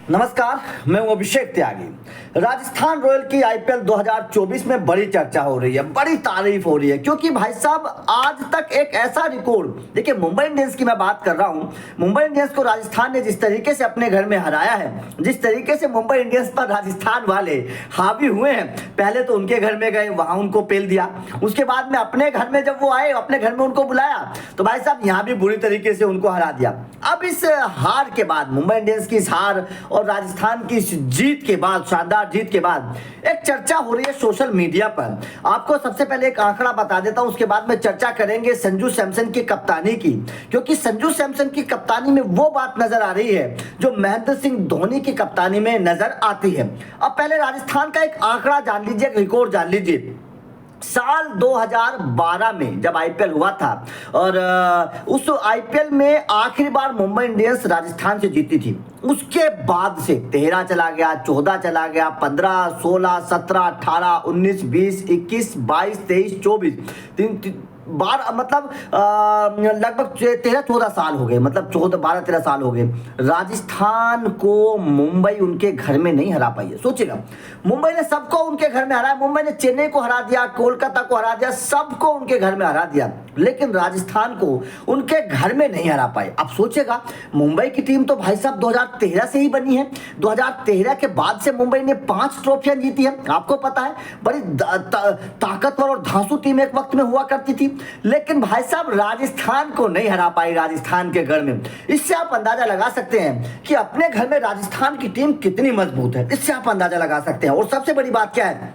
नमस्कार, मैं हूं अभिषेक त्यागी। राजस्थान रॉयल की आईपीएल 2024 में बड़ी चर्चा हो रही है, बड़ी तारीफ हो रही है, क्योंकि भाई साहब आज तक एक ऐसा रिकॉर्ड, देखिए मुंबई इंडियंस की मैं बात कर रहा हूं। मुंबई इंडियंस को राजस्थान ने जिस तरीके से अपने घर में हराया है, जिस तरीके से मुंबई इंडियंस पर राजस्थान वाले हावी हुए हैं, पहले तो उनके घर में गए, वहां उनको पेल दिया, उसके बाद में अपने घर में जब वो आए, अपने घर में उनको बुलाया तो भाई साहब यहाँ भी बुरी तरीके से उनको हरा दिया। अब इस हार के बाद, मुंबई इंडियंस की इस हार और राजस्थान की इस जीत के बाद, शानदार जीत के बाद एक चर्चा हो रही है सोशल मीडिया पर। आपको सबसे पहले एक आंकड़ा बता देता हूं, उसके बाद में चर्चा करेंगे संजू सैमसन की कप्तानी की, क्योंकि संजू सैमसन की कप्तानी में वो बात नजर आ रही है जो महेंद्र सिंह धोनी की कप्तानी में नजर आती है। अब पहले राजस्थान का एक आंकड़ा जान लीजिए, एक रिकॉर्ड जान लीजिए। साल 2012 में जब आईपीएल हुआ था और उस आईपीएल में आखिरी बार मुंबई इंडियंस राजस्थान से जीती थी, उसके बाद से 13 चला गया, 14 चला गया, 15, 16, 17, 18, 19, 20, 21, 22, 23, 24, बार मतलब लगभग 13-14 साल हो गए, मतलब 12-13 साल हो गए। राजस्थान को मुंबई उनके घर में नहीं हरा पाई है। सोचिएगा, मुंबई ने सबको उनके घर में हराया, मुंबई ने चेन्नई को हरा दिया, कोलकाता को हरा दिया, सबको उनके घर में हरा दिया, लेकिन राजस्थान को उनके घर में नहीं हरा पाए। अब सोचिएगा, मुंबई की टीम तो भाई साहब 2013 से ही बनी है, 2013 के बाद से मुंबई ने 5 ट्रॉफियां जीती है। आपको पता है, बड़ी ताकतवर और धांसू टीम एक वक्त में हुआ करती थी, लेकिन भाई साहब राजस्थान को नहीं हरा पाई राजस्थान के घर में। इससे आप अंदाजा लगा सकते हैं कि अपने घर में राजस्थान की टीम कितनी मजबूत है, इससे आप अंदाजा लगा सकते हैं। और सबसे बड़ी बात क्या है,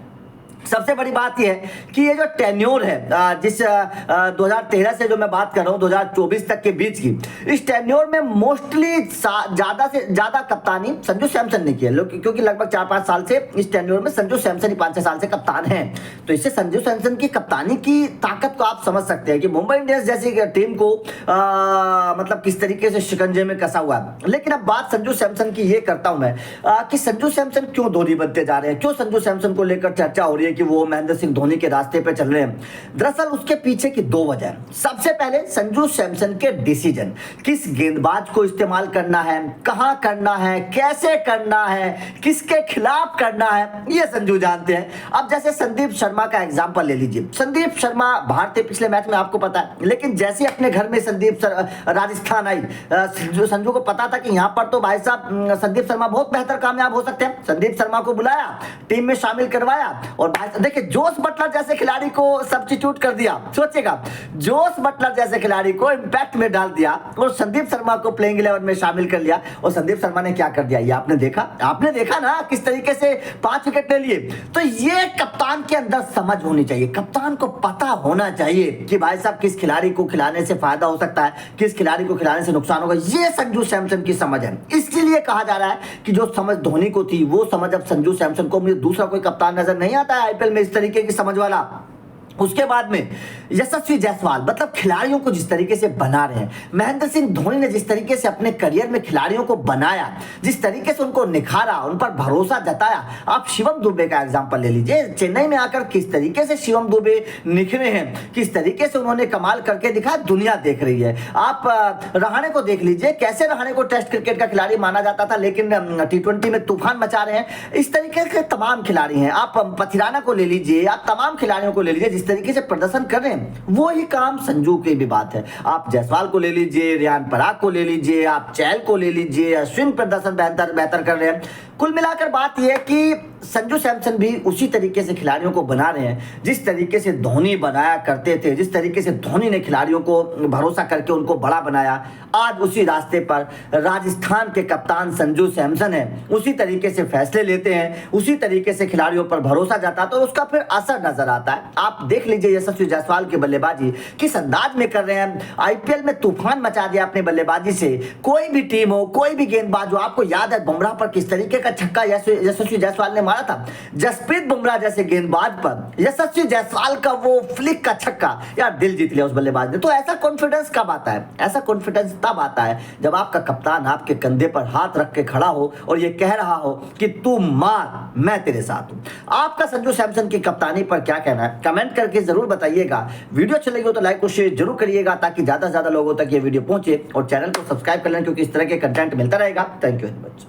सबसे बड़ी बात यह है कि ये जो टेन्योर है, जिस 2013 से जो मैं बात कर रहा हूँ 2024 तक के बीच की, इस टेन्योर में मोस्टली ज्यादा से ज्यादा कप्तानी संजू सैमसन ने की है, क्योंकि लगभग 4-5 साल से इस टेन्योर में संजू सैमसन ही 5-6 साल से कप्तान हैं। तो इससे संजू सैमसन की कप्तानी की ताकत को आप समझ सकते हैं कि मुंबई इंडियंस जैसी टीम को मतलब किस तरीके से शिकंजे में कसा हुआ है। लेकिन अब बात संजू सैमसन की ये करता हूं मैं कि संजू सैमसन क्यों धोनी बनते जा रहे हैं, क्यों संजू सैमसन को लेकर चर्चा हो रही है कि वो महेंद्र सिंह धोनी के रास्ते पे चल रहे हैं। दरअसल उसके पीछे की 2 वजह है। सबसे पहले संजू सैमसन के डिसीजन, किस गेंदबाज को इस्तेमाल करना है, कहां करना है, कैसे करना है, किसके खिलाफ करना है, ये संजू जानते हैं। अब जैसे संदीप शर्मा का एग्जांपल ले लीजिए। संदीप शर्मा भारतीय पिछले मैच में, आपको पता है, लेकिन जैसे अपने घर में राजस्थान आई, संजू को पता था कि यहां पर तो भाई साहब संदीप शर्मा बहुत बेहतर कामयाब हो सकते हैं। संदीप शर्मा को बुलाया, टीम में शामिल करवाया और देखिए जोस बटलर जैसे खिलाड़ी को सब्स्टिट्यूट कर दिया। सोचिएगा, जोस बटलर जैसे खिलाड़ी को इंपैक्ट में डाल दिया और संदीप शर्मा को प्लेइंग 11 में शामिल कर लिया। और संदीप शर्मा ने क्या कर दिया, ये आपने देखा ना किस तरीके से 5 विकेट ले लिए। तो ये कप्तान के अंदर समझ होनी चाहिए, कप्तान को पता होना चाहिए कि भाई साहब किस खिलाड़ी को खिलाने से फायदा हो सकता है, किस खिलाड़ी को खिलाने से नुकसान होगा। ये संजू सैमसन की समझ है। इसलिए कहा जा रहा है कि जो समझ धोनी को थी वो समझ अब संजू सैमसन को, मुझे दूसरा कोई कप्तान नजर नहीं आता है आईपीएल में इस तरीके की समझ वाला। उसके बाद में यशस्वी जायसवाल, मतलब खिलाड़ियों को जिस तरीके से बना रहे हैं, महेंद्र सिंह धोनी ने जिस तरीके से अपने करियर में खिलाड़ियों को बनाया, जिस तरीके से उनको निखारा, उन पर भरोसा जताया। आप शिवम दुबे का एग्जांपल ले लीजिए, चेन्नई में आकर किस तरीके से शिवम दुबे निखरे हैं, किस तरीके से उन्होंने कमाल करके दिखाया, दुनिया देख रही है। आप रहाणे को देख लीजिए, कैसे रहाणे को टेस्ट क्रिकेट का खिलाड़ी माना जाता था, लेकिन T20 में तूफान मचा रहे हैं। इस तरीके के तमाम खिलाड़ी हैं। आप पथिराना को ले लीजिए, आप तमाम खिलाड़ियों को ले लीजिए, जिस तरीके से प्रदर्शन कर रहे हैं, वो ही काम संजू की भी बात है। आप जायसवाल को ले लीजिए, रियान पराग को ले लीजिए, आप चहल को ले लीजिए, अश्विन प्रदर्शन बेहतर कर रहे हैं। कुल मिलाकर बात यह है कि संजू सैमसन भी उसी तरीके से खिलाड़ियों को बना रहे हैं जिस तरीके से धोनी बनाया करते थे, जिस तरीके से धोनी ने खिलाड़ियों को भरोसा करके उनको बड़ा बनाया। आज उसी रास्ते पर राजस्थान के कप्तान संजू सैमसन है, उसी तरीके से फैसले लेते हैं, उसी तरीके से खिलाड़ियों पर भरोसा जाता है, तो उसका फिर असर नजर आता है। आप देख लीजिए यशस्वी जायसवाल की बल्लेबाजी किस अंदाज में कर रहे हैं, आईपीएल में तूफान मचा दिया अपने बल्लेबाजी से। कोई भी टीम हो, कोई भी गेंदबाज हो, आपको याद है बुमराह पर किस तरीके का छक्का यशस्वी जायसवाल ने मारा था। जसप्रीत बुमराह जैसे गेंदबाज पर यशस्वी जायसवाल का वो फ्लिक का छक्का, यार दिल जीत लिया उस बल्लेबाज ने। तो ऐसा कॉन्फिडेंस कब आता है, ऐसा कॉन्फिडेंस तब आता है जब आपका कप्तान आपके कंधे पर हाथ रख के खड़ा हो और ये कह रहा हो कि तू मार, मैं तेरे साथ हूं। आपका संजू सैमसन की कप्तानी पर क्या कहना है, कमेंट करके जरूर बताइएगा। वीडियो अच्छी लगी हो तो लाइक और शेयर जरूर करिएगा ताकि ज्यादा से ज्यादा लोगों तक ये वीडियो पहुंचे, और चैनल को सब्सक्राइब कर लें क्योंकि इस तरह के कंटेंट मिलता रहेगा। Thank you very much.